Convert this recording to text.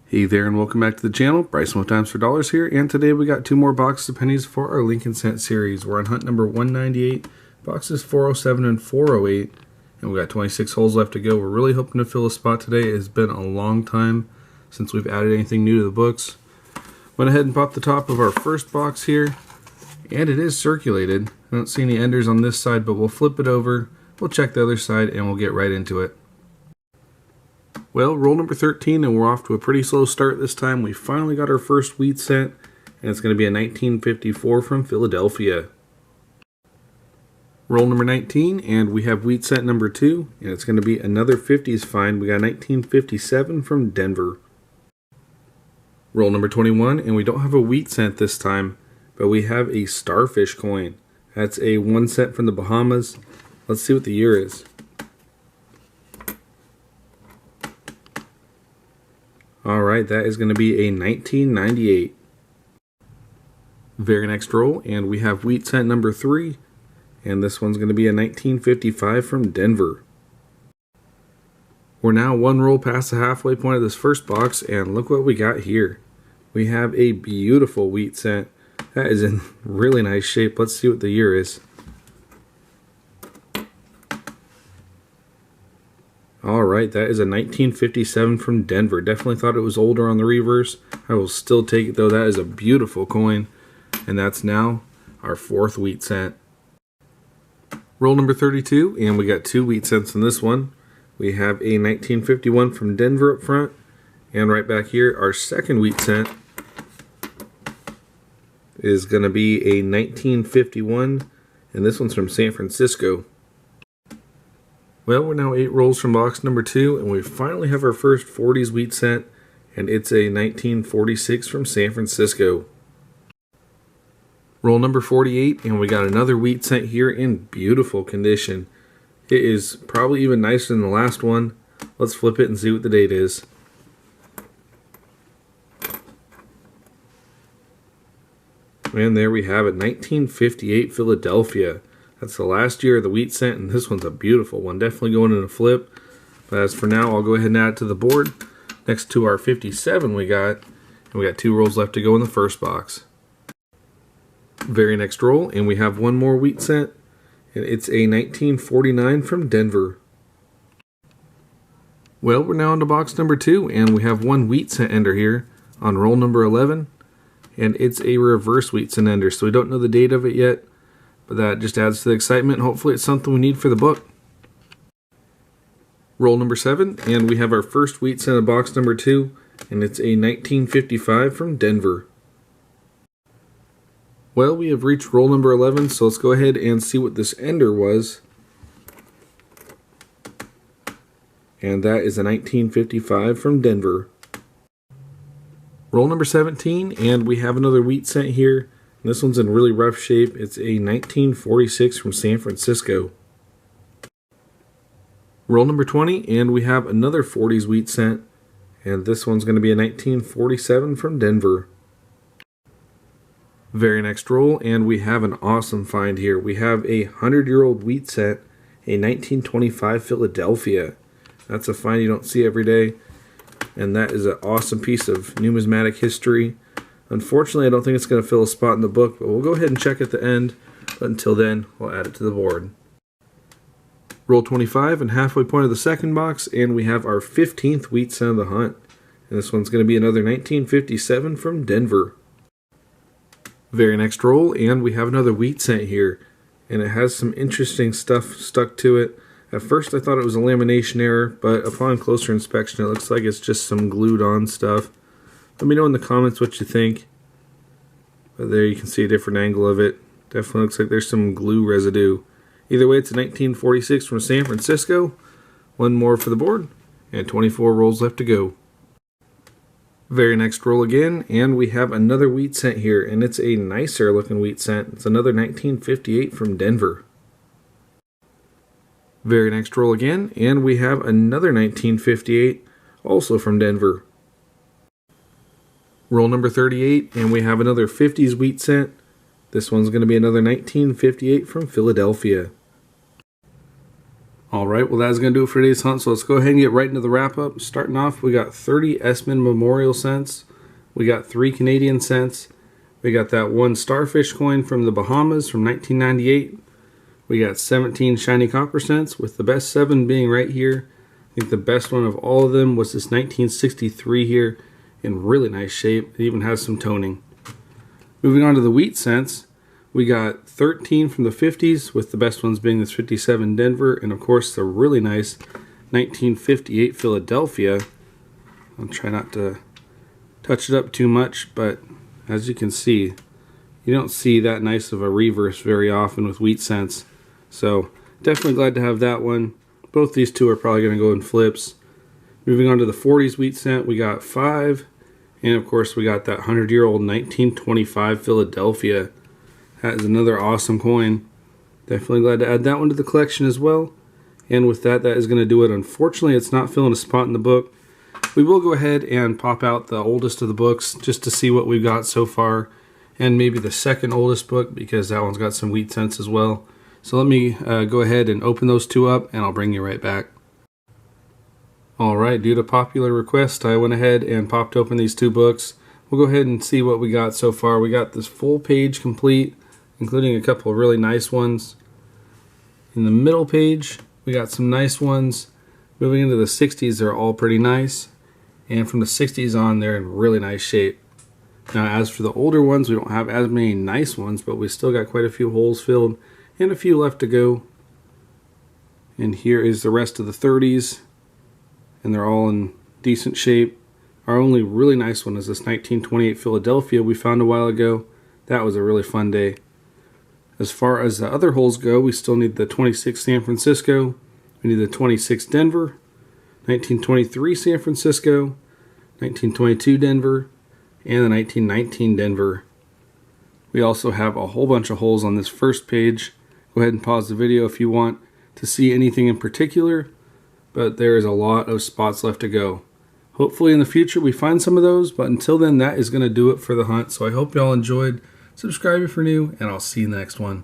Hey there and welcome back to the channel. Bryson with Dimes for Dollars here, and today we got 2 more boxes of pennies for our Lincoln Cent series. We're on hunt number 198, boxes 407 and 408, and we got 26 holes left to go. We're really hoping to fill a spot today. It's been a long time since we've added anything new to the books. Went ahead and popped the top of our first box here, and it is circulated. I don't see any enders on this side, but we'll flip it over, we'll check the other side, and we'll get right into it. Well, roll number 13, and we're off to a pretty slow start this time. We finally got our first wheat cent, and it's going to be a 1954 from Philadelphia. Roll number 19, and we have wheat cent number 2, and it's going to be another 50s find. We got 1957 from Denver. Roll number 21, and we don't have a wheat cent this time, but we have a starfish coin. That's a 1 cent from the Bahamas. Let's see what the year is. Alright, that is going to be a 1998. Very next roll, and we have wheat cent number 3, and this one's going to be a 1955 from Denver. We're now 1 roll past the halfway point of this first box, and look what we got here. We have a beautiful wheat cent. That is in really nice shape. Let's see what the year is. Alright, that is a 1957 from Denver. Definitely thought it was older on the reverse. I will still take it though. That is a beautiful coin. And that's now our 4th wheat cent. Roll number 32, and we got 2 wheat cents in this one. We have a 1951 from Denver up front. And right back here, our 2nd wheat cent is going to be a 1951. And this one's from San Francisco. Well, we're now 8 rolls from box number 2, and we finally have our first 40s wheat cent, and it's a 1946 from San Francisco. Roll number 48, and we got another wheat cent here in beautiful condition. It is probably even nicer than the last one. Let's flip it and see what the date is. And there we have it, 1958 Philadelphia. That's the last year of the wheat cent, and this one's a beautiful one. Definitely going in a flip. But as for now, I'll go ahead and add it to the board. Next to our 57 we got 2 rolls left to go in the first box. Very next roll, and we have 1 more wheat cent, and it's a 1949 from Denver. Well, we're now into box number 2, and we have 1 wheat cent ender here on roll number 11, and it's a reverse wheat cent ender, so we don't know the date of it yet. But that just adds to the excitement. Hopefully it's something we need for the book. Roll number 7, and we have our first wheat cent of box number 2, and it's a 1955 from Denver. Well, we have reached roll number 11, so let's go ahead and see what this ender was. And that is a 1955 from Denver. Roll number 17, and we have another wheat cent here. This one's in really rough shape. It's a 1946 from San Francisco. Roll number 20, and we have another 40s wheat cent, and this one's going to be a 1947 from Denver. Very next roll, and we have an awesome find here. We have a 100-year-old wheat cent, a 1925 Philadelphia. That's a find you don't see every day, and that is an awesome piece of numismatic history. Unfortunately, I don't think it's going to fill a spot in the book, but we'll go ahead and check at the end. But until then, we'll add it to the board. Roll 25 and halfway point of the second box, and we have our 15th wheat cent of the hunt. And this one's going to be another 1957 from Denver. Very next roll, and we have another wheat cent here. And it has some interesting stuff stuck to it. At first I thought it was a lamination error, but upon closer inspection it looks like it's just some glued on stuff. Let me know in the comments what you think. But there you can see a different angle of it. Definitely looks like there's some glue residue. Either way, it's a 1946 from San Francisco. 1 more for the board, and 24 rolls left to go. Very next roll again, and we have another wheat cent here, and it's a nicer looking wheat cent. It's another 1958 from Denver. Very next roll again, and we have another 1958, also from Denver. Roll number 38, and we have another 50s wheat cent. This one's going to be another 1958 from Philadelphia. Alright, well that's going to do it for today's hunt, so let's go ahead and get right into the wrap up. Starting off, we got 30 Esmond Memorial cents, we got 3 Canadian cents, we got that 1 Starfish coin from the Bahamas from 1998, we got 17 shiny copper cents, with the best 7 being right here. I think the best one of all of them was this 1963 here, in really nice shape. It even has some toning. Moving on to the wheat cents, we got 13 from the 50s, with the best ones being this 57 Denver, and of course the really nice 1958 Philadelphia. I'll try not to touch it up too much, but as you can see, you don't see that nice of a reverse very often with wheat cents. So definitely glad to have that one. Both these two are probably going to go in flips. Moving on to the 40s wheat cent, we got 5, and of course we got that 100-year-old 1925 Philadelphia. That is another awesome coin. Definitely glad to add that one to the collection as well. And with that, that is going to do it. Unfortunately, it's not filling a spot in the book. We will go ahead and pop out the oldest of the books just to see what we've got so far. And maybe the second oldest book, because that one's got some wheat cents as well. So let me go ahead and open those two up, and I'll bring you right back. Alright, due to popular request, I went ahead and popped open these two books. We'll go ahead and see what we got so far. We got this full page complete, including a couple of really nice ones. In the middle page, we got some nice ones. Moving into the 60s, they're all pretty nice. And from the 60s on, they're in really nice shape. Now, as for the older ones, we don't have as many nice ones, but we still got quite a few holes filled and a few left to go. And here is the rest of the 30s, and they're all in decent shape. Our only really nice one is this 1928 Philadelphia we found a while ago. That was a really fun day. As far as the other holes go, we still need the 26 San Francisco, we need the 26 Denver, 1923 San Francisco, 1922 Denver, and the 1919 Denver. We also have a whole bunch of holes on this first page. Go ahead and pause the video if you want to see anything in particular, but there is a lot of spots left to go. Hopefully in the future we find some of those, but until then, that is going to do it for the hunt. So I hope y'all enjoyed. Subscribe if you're new, and I'll see you in the next one.